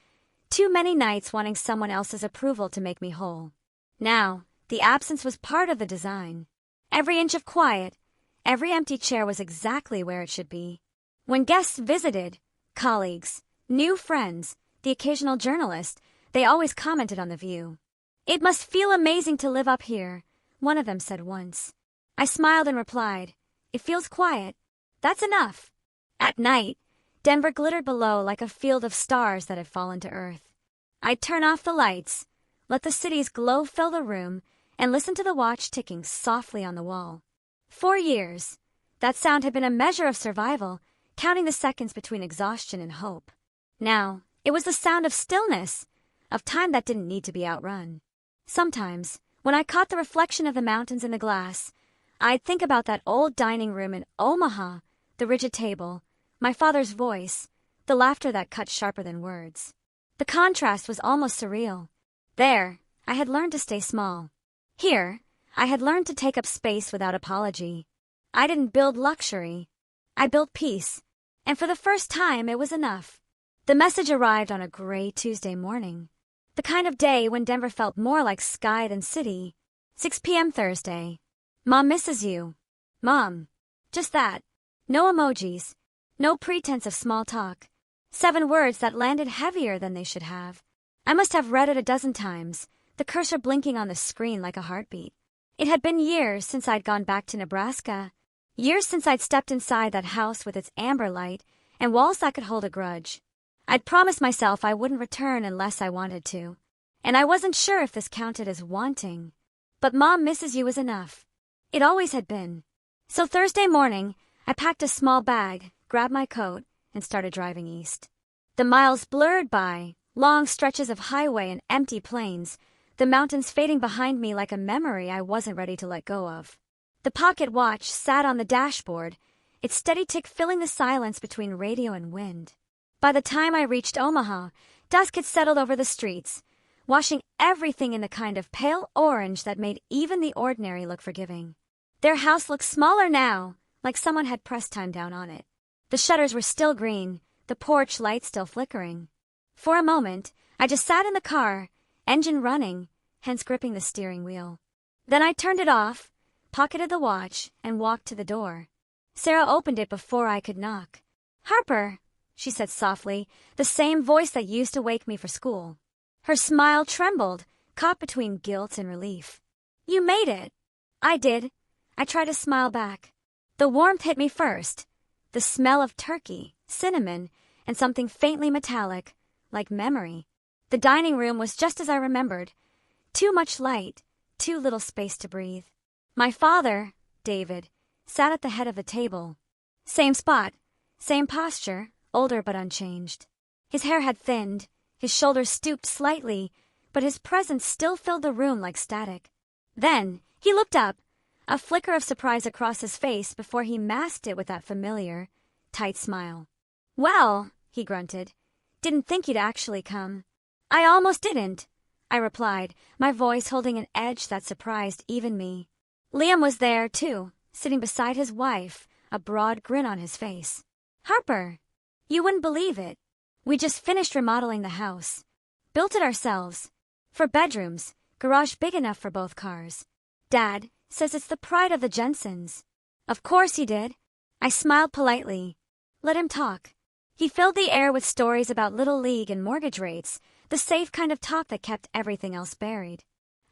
too many nights wanting someone else's approval to make me whole. Now, the absence was part of the design. Every inch of quiet, every empty chair was exactly where it should be. When guests visited, colleagues, new friends, the occasional journalist, they always commented on the view. "It must feel amazing to live up here," one of them said once. I smiled and replied, "It feels quiet. That's enough." At night, Denver glittered below like a field of stars that had fallen to earth. I'd turn off the lights, let the city's glow fill the room, and listen to the watch ticking softly on the wall. 4 years. That sound had been a measure of survival, counting the seconds between exhaustion and hope. Now, it was the sound of stillness, of time that didn't need to be outrun. Sometimes, when I caught the reflection of the mountains in the glass, I'd think about that old dining room in Omaha, the rigid table, my father's voice, the laughter that cut sharper than words. The contrast was almost surreal. There, I had learned to stay small. Here, I had learned to take up space without apology. I didn't build luxury. I built peace. And for the first time, it was enough. The message arrived on a gray Tuesday morning. The kind of day when Denver felt more like sky than city. 6 p.m. Thursday. "Mom misses you." Mom. Just that. No emojis. No pretense of small talk. 7 words that landed heavier than they should have. I must have read it a dozen times, the cursor blinking on the screen like a heartbeat. It had been years since I'd gone back to Nebraska. Years since I'd stepped inside that house with its amber light and walls that could hold a grudge. I'd promised myself I wouldn't return unless I wanted to. And I wasn't sure if this counted as wanting. But Mom misses you was enough. It always had been. So Thursday morning, I packed a small bag, grabbed my coat, and started driving east. The miles blurred by, long stretches of highway and empty plains, the mountains fading behind me like a memory I wasn't ready to let go of. The pocket watch sat on the dashboard, its steady tick filling the silence between radio and wind. By the time I reached Omaha, dusk had settled over the streets, washing everything in the kind of pale orange that made even the ordinary look forgiving. Their house looked smaller now, like someone had pressed time down on it. The shutters were still green, the porch light still flickering. For a moment, I just sat in the car, engine running, hands gripping the steering wheel. Then I turned it off, pocketed the watch, and walked to the door. Sarah opened it before I could knock. "Harper," she said softly, the same voice that used to wake me for school. Her smile trembled, caught between guilt and relief. "You made it." "I did." I tried to smile back. The warmth hit me first. The smell of turkey, cinnamon, and something faintly metallic, like memory. The dining room was just as I remembered. Too much light, too little space to breathe. My father, David, sat at the head of the table. Same spot, same posture, older but unchanged. His hair had thinned, his shoulders stooped slightly, but his presence still filled the room like static. Then he looked up, a flicker of surprise across his face before he masked it with that familiar, tight smile. "Well," he grunted, "didn't think you'd actually come." "I almost didn't," I replied, my voice holding an edge that surprised even me. Liam was there, too, sitting beside his wife, a broad grin on his face. "Harper, you wouldn't believe it. We just finished remodeling the house. Built it ourselves. 4 bedrooms, garage big enough for both cars. Dad says it's the pride of the Jensens." "Of course he did." I smiled politely. Let him talk. He filled the air with stories about Little League and mortgage rates, the safe kind of talk that kept everything else buried.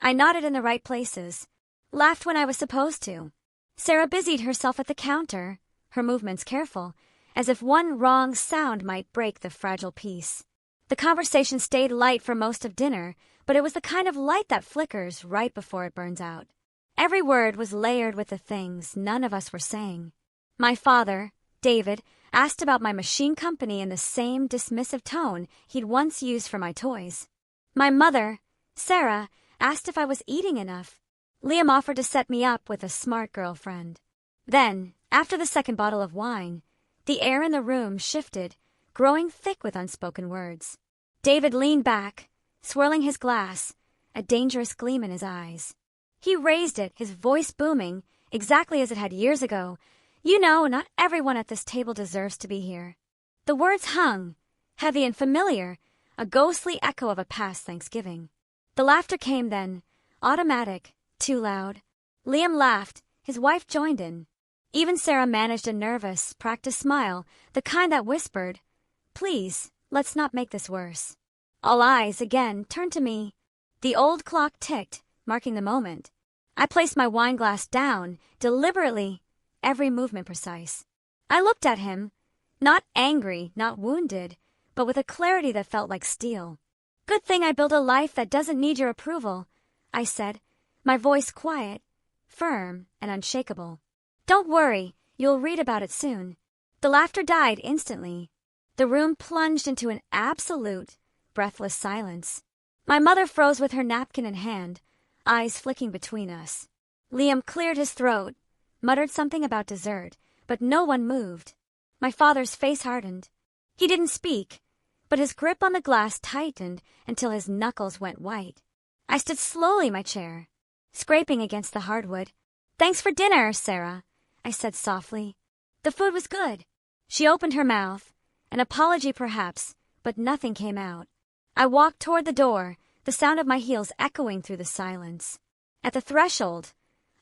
I nodded in the right places, laughed when I was supposed to. Sarah busied herself at the counter, her movements careful, as if one wrong sound might break the fragile peace. The conversation stayed light for most of dinner, but it was the kind of light that flickers right before it burns out. Every word was layered with the things none of us were saying. My father, David, asked about my machine company in the same dismissive tone he'd once used for my toys. My mother, Sarah, asked if I was eating enough. Liam offered to set me up with a smart girlfriend. Then, after the second bottle of wine, the air in the room shifted, growing thick with unspoken words. David leaned back, swirling his glass, a dangerous gleam in his eyes. He raised it, his voice booming, exactly as it had years ago. "You know, not everyone at this table deserves to be here." The words hung, heavy and familiar, a ghostly echo of a past Thanksgiving. The laughter came then, automatic, too loud. Liam laughed, his wife joined in. Even Sarah managed a nervous, practiced smile, the kind that whispered, "Please, let's not make this worse." All eyes, again, turned to me. The old clock ticked, marking the moment. I placed my wine glass down, deliberately, every movement precise. I looked at him, not angry, not wounded, but with a clarity that felt like steel. "Good thing I built a life that doesn't need your approval," I said, my voice quiet, firm, and unshakable. "Don't worry, you'll read about it soon." The laughter died instantly. The room plunged into an absolute, breathless silence. My mother froze with her napkin in hand, eyes flicking between us. Liam cleared his throat, muttered something about dessert, but no one moved. My father's face hardened. He didn't speak, but his grip on the glass tightened until his knuckles went white. I stood slowly in my chair, scraping against the hardwood. "Thanks for dinner, Sarah," I said softly. "The food was good." She opened her mouth, an apology perhaps, but nothing came out. I walked toward the door, the sound of my heels echoing through the silence. At the threshold,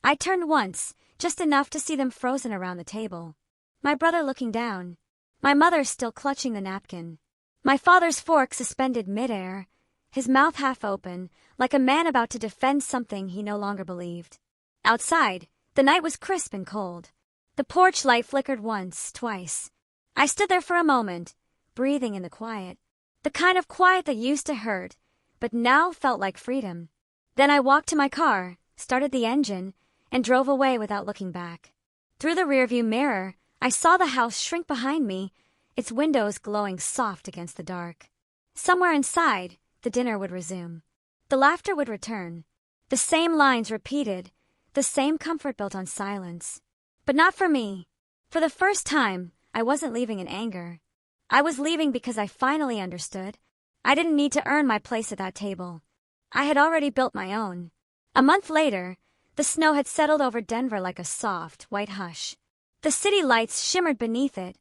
I turned once, just enough to see them frozen around the table. My brother looking down, my mother still clutching the napkin. My father's fork suspended midair, his mouth half open, like a man about to defend something he no longer believed. Outside, the night was crisp and cold. The porch light flickered once, twice. I stood there for a moment, breathing in the quiet. The kind of quiet that used to hurt, but now felt like freedom. Then I walked to my car, started the engine, and drove away without looking back. Through the rearview mirror, I saw the house shrink behind me, its windows glowing soft against the dark. Somewhere inside, the dinner would resume. The laughter would return. The same lines repeated, the same comfort built on silence. But not for me. For the first time, I wasn't leaving in anger. I was leaving because I finally understood. I didn't need to earn my place at that table. I had already built my own. A month later, the snow had settled over Denver like a soft, white hush. The city lights shimmered beneath it,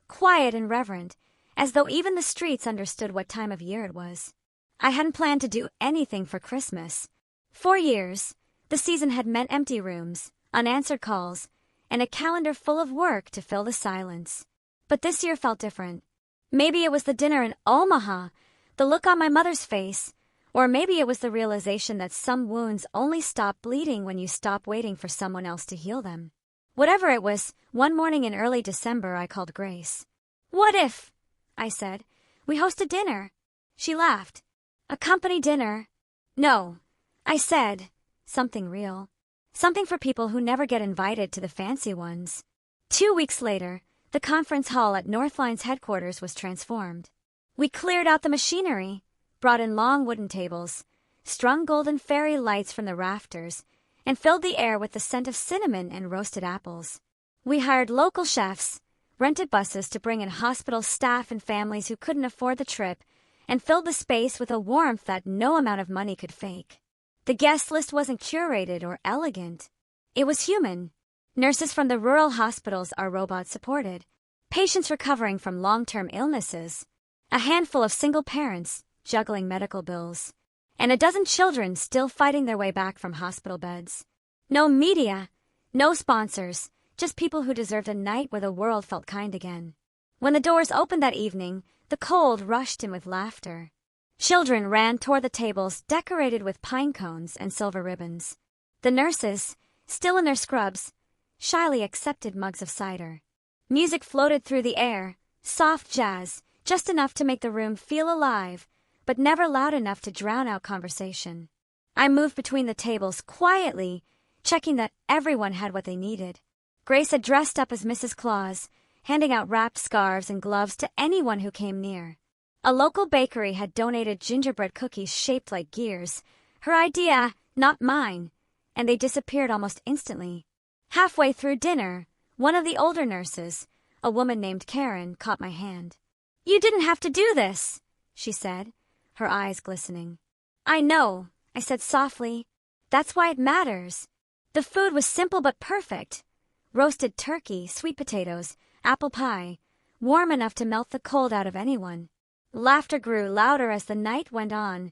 quiet and reverent, as though even the streets understood what time of year it was. I hadn't planned to do anything for Christmas. 4 years, the season had meant empty rooms, unanswered calls, and a calendar full of work to fill the silence. But this year felt different. Maybe it was the dinner in Omaha, the look on my mother's face, or maybe it was the realization that some wounds only stop bleeding when you stop waiting for someone else to heal them. Whatever it was, one morning in early December I called Grace. "What if," I said, "we host a dinner?" She laughed. "A company dinner?" "No," I said, "something real. Something for people who never get invited to the fancy ones." 2 weeks later, the conference hall at Northline's headquarters was transformed. We cleared out the machinery, brought in long wooden tables, strung golden fairy lights from the rafters, and filled the air with the scent of cinnamon and roasted apples. We hired local chefs, rented buses to bring in hospital staff and families who couldn't afford the trip, and filled the space with a warmth that no amount of money could fake. The guest list wasn't curated or elegant. It was human. Nurses from the rural hospitals our robots supported, patients recovering from long-term illnesses, a handful of single parents juggling medical bills, and a dozen children still fighting their way back from hospital beds. No media, no sponsors, just people who deserved a night where the world felt kind again. When the doors opened that evening, the cold rushed in with laughter. Children ran toward the tables decorated with pine cones and silver ribbons. The nurses, still in their scrubs, shyly accepted mugs of cider. Music floated through the air, soft jazz, just enough to make the room feel alive, but never loud enough to drown out conversation. I moved between the tables quietly, checking that everyone had what they needed. Grace had dressed up as Mrs. Claus, handing out wrapped scarves and gloves to anyone who came near. A local bakery had donated gingerbread cookies shaped like gears, her idea, not mine, and they disappeared almost instantly. Halfway through dinner, one of the older nurses, a woman named Karen, caught my hand. "You didn't have to do this," she said, her eyes glistening. "I know," I said softly. "That's why it matters." The food was simple but perfect. Roasted turkey, sweet potatoes, apple pie, warm enough to melt the cold out of anyone. Laughter grew louder as the night went on,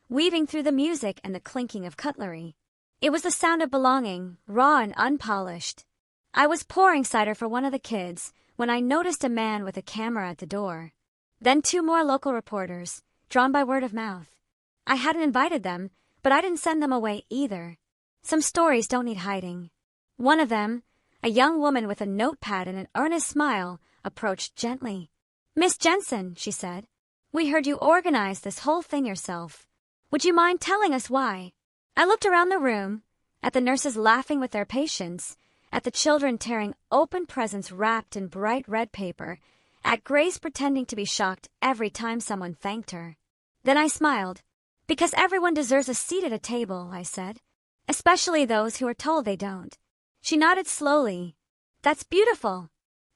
weaving through the music and the clinking of cutlery. It was the sound of belonging, raw and unpolished. I was pouring cider for one of the kids when I noticed a man with a camera at the door. Then 2 more local reporters, drawn by word of mouth. I hadn't invited them, But I didn't send them away either. Some stories don't need hiding. One of them, a young woman with a notepad and an earnest smile, approached gently. "Miss Jensen," she said, "we heard you organized this whole thing yourself. Would you mind telling us why?" I looked around the room, at the nurses laughing with their patients, at the children tearing open presents wrapped in bright red paper, at Grace pretending to be shocked every time someone thanked her. Then I smiled. "Because everyone deserves a seat at a table," I said. "Especially those who are told they don't." She nodded slowly. "That's beautiful."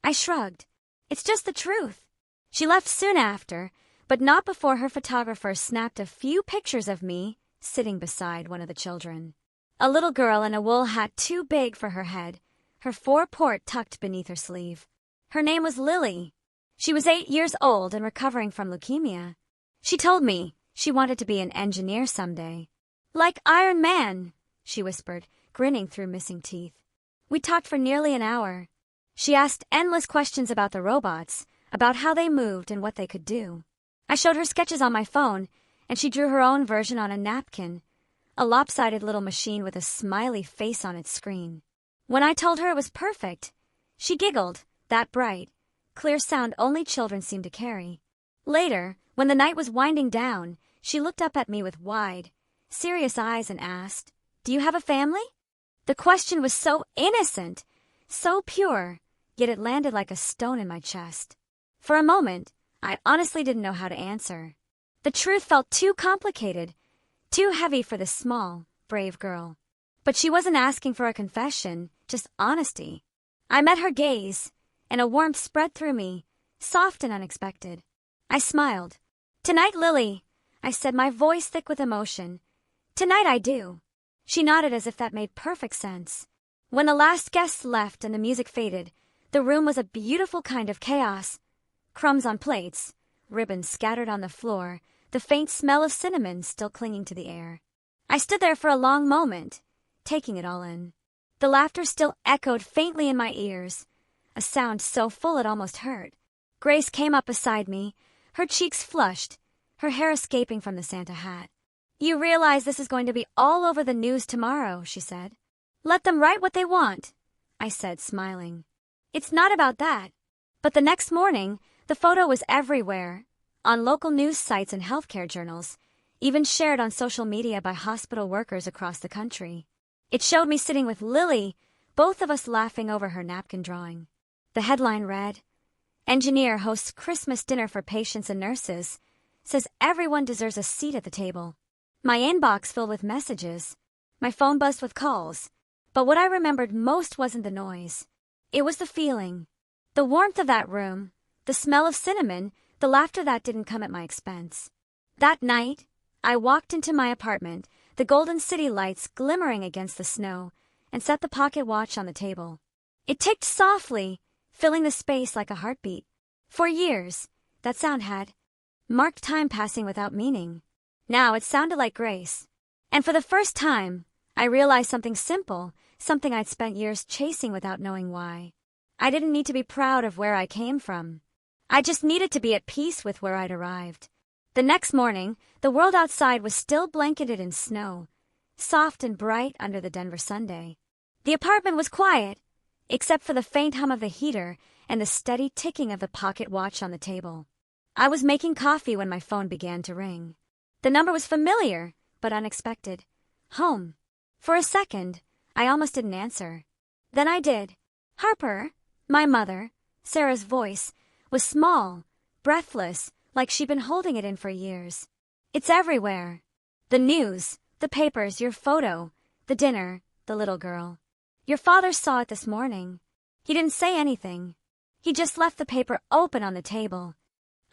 I shrugged. "It's just the truth." She left soon after, but not before her photographer snapped a few pictures of me sitting beside one of the children. A little girl in a wool hat too big for her head, her foreport tucked beneath her sleeve. Her name was Lily. She was 8 years old and recovering from leukemia. She told me she wanted to be an engineer someday. "Like Iron Man," she whispered, grinning through missing teeth. We talked for nearly an hour. She asked endless questions about the robots, about how they moved and what they could do. I showed her sketches on my phone, and she drew her own version on a napkin, a lopsided little machine with a smiley face on its screen. When I told her it was perfect, she giggled, that bright, clear sound only children seem to carry. Later, when the night was winding down, she looked up at me with wide, serious eyes and asked, "Do you have a family?" The question was so innocent, so pure, yet it landed like a stone in my chest. For a moment, I honestly didn't know how to answer. The truth felt too complicated, too heavy for this small, brave girl. But she wasn't asking for a confession, just honesty. I met her gaze, and a warmth spread through me, soft and unexpected. I smiled. "Tonight, Lily," I said, my voice thick with emotion. "Tonight I do." She nodded as if that made perfect sense. When the last guests left and the music faded, the room was a beautiful kind of chaos. Crumbs on plates, ribbons scattered on the floor, the faint smell of cinnamon still clinging to the air. I stood there for a long moment, taking it all in. The laughter still echoed faintly in my ears, a sound so full it almost hurt. Grace came up beside me, her cheeks flushed, her hair escaping from the Santa hat. "You realize this is going to be all over the news tomorrow," she said. "Let them write what they want," I said, smiling. "It's not about that." But the next morning, the photo was everywhere, on local news sites and healthcare journals, even shared on social media by hospital workers across the country. It showed me sitting with Lily, both of us laughing over her napkin drawing. The headline read, "Engineer hosts Christmas dinner for patients and nurses, says everyone deserves a seat at the table." My inbox filled with messages. My phone buzzed with calls. But what I remembered most wasn't the noise. It was the feeling. The warmth of that room, the smell of cinnamon, the laughter that didn't come at my expense. That night, I walked into my apartment, the golden city lights glimmering against the snow, and set the pocket watch on the table. It ticked softly, filling the space like a heartbeat. For years, that sound had marked time passing without meaning. Now it sounded like grace. And for the first time, I realized something simple, something I'd spent years chasing without knowing why. I didn't need to be proud of where I came from. I just needed to be at peace with where I'd arrived. The next morning, the world outside was still blanketed in snow, soft and bright under the Denver Sunday. The apartment was quiet, except for the faint hum of the heater and the steady ticking of the pocket watch on the table. I was making coffee when my phone began to ring. The number was familiar, but unexpected. Home. For a second, I almost didn't answer. Then I did. Harper, my mother, Sarah's voice, was small, breathless, like she'd been holding it in for years. "It's everywhere. The news, the papers, your photo, the dinner, the little girl. Your father saw it this morning. He didn't say anything. He just left the paper open on the table."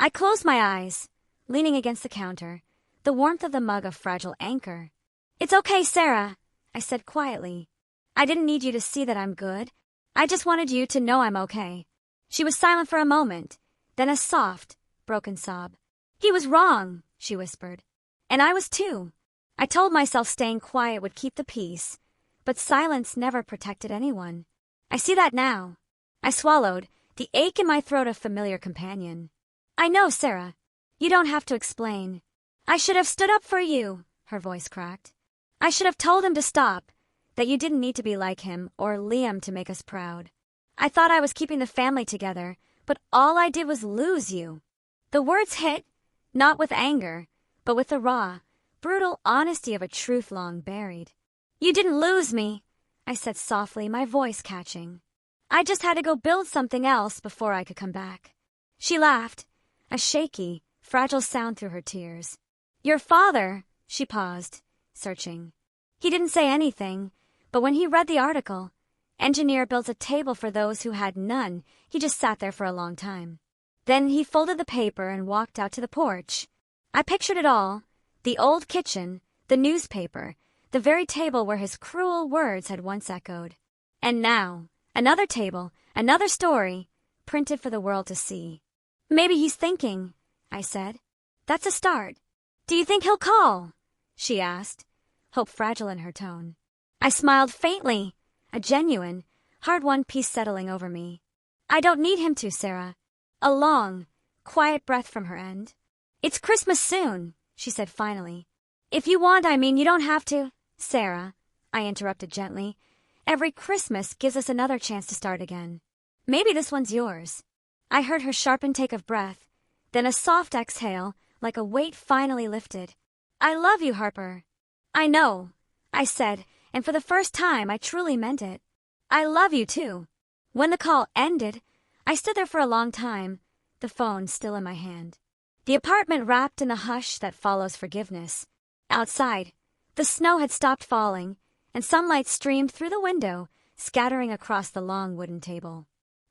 I closed my eyes, leaning against the counter, the warmth of the mug a fragile anchor. "It's okay, Sarah," I said quietly. "I didn't need you to see that I'm good. I just wanted you to know I'm okay." She was silent for a moment, then a soft, broken sob. "He was wrong," she whispered. And I was too. I told myself staying quiet would keep the peace, but silence never protected anyone. I see that now. I swallowed, the ache in my throat a familiar companion. "I know, Sarah. You don't have to explain. I should have stood up for you," her voice cracked. I should have told him to stop, that you didn't need to be like him or Liam to make us proud. I thought I was keeping the family together, but all I did was lose you. The words hit, not with anger, but with the raw, brutal honesty of a truth long buried. You didn't lose me, I said softly, my voice catching. I just had to go build something else before I could come back. She laughed, a shaky, fragile sound through her tears. Your father, she paused, searching. He didn't say anything, but when he read the article, engineer builds a table for those who had none, he just sat there for a long time. Then he folded the paper and walked out to the porch. I pictured it all, the old kitchen, the newspaper, the very table where his cruel words had once echoed. And now, another table, another story, printed for the world to see. Maybe he's thinking, I said. That's a start. Do you think he'll call? She asked, hope fragile in her tone. I smiled faintly, a genuine, hard-won peace settling over me. I don't need him to, Sarah. A long, quiet breath from her end. It's Christmas soon, she said finally. If you want, I mean, you don't have to. Sarah, I interrupted gently. Every Christmas gives us another chance to start again. Maybe this one's yours. I heard her sharp intake of breath, then a soft exhale, like a weight finally lifted. I love you, Harper. I know, I said, and for the first time I truly meant it. I love you too. When the call ended, I stood there for a long time, the phone still in my hand. The apartment wrapped in the hush that follows forgiveness. Outside, the snow had stopped falling, and sunlight streamed through the window, scattering across the long wooden table.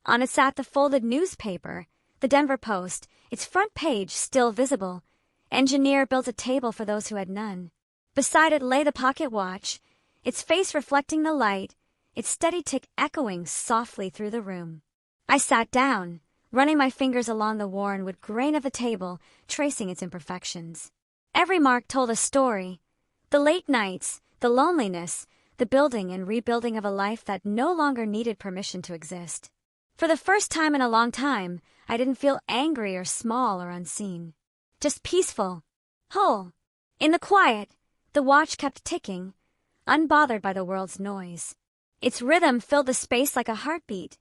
On it sat the folded newspaper, the Denver Post, its front page still visible. Engineer built a table for those who had none. Beside it lay the pocket watch, its face reflecting the light, its steady tick echoing softly through the room. I sat down, running my fingers along the worn wood grain of the table, tracing its imperfections. Every mark told a story. The late nights, the loneliness, the building and rebuilding of a life that no longer needed permission to exist. For the first time in a long time, I didn't feel angry or small or unseen. Just peaceful, whole. In the quiet, the watch kept ticking, unbothered by the world's noise. Its rhythm filled the space like a heartbeat,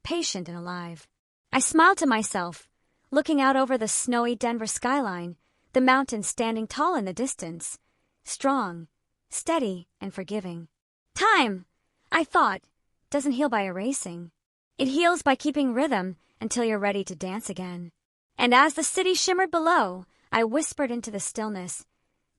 patient and alive. I smiled to myself, looking out over the snowy Denver skyline, the mountains standing tall in the distance, strong, steady, and forgiving. Time, I thought, doesn't heal by erasing. It heals by keeping rhythm until you're ready to dance again. And as the city shimmered below, I whispered into the stillness,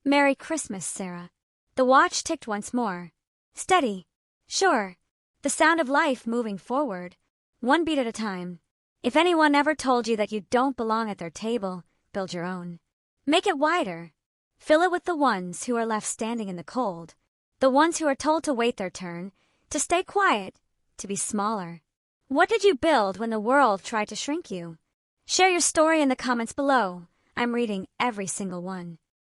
Merry Christmas, Sarah. The watch ticked once more. Steady. Sure. The sound of life moving forward, one beat at a time. If anyone ever told you that you don't belong at their table, build your own. Make it wider. Fill it with the ones who are left standing in the cold, the ones who are told to wait their turn, to stay quiet, to be smaller. What did you build when the world tried to shrink you? Share your story in the comments below. I'm reading every single one.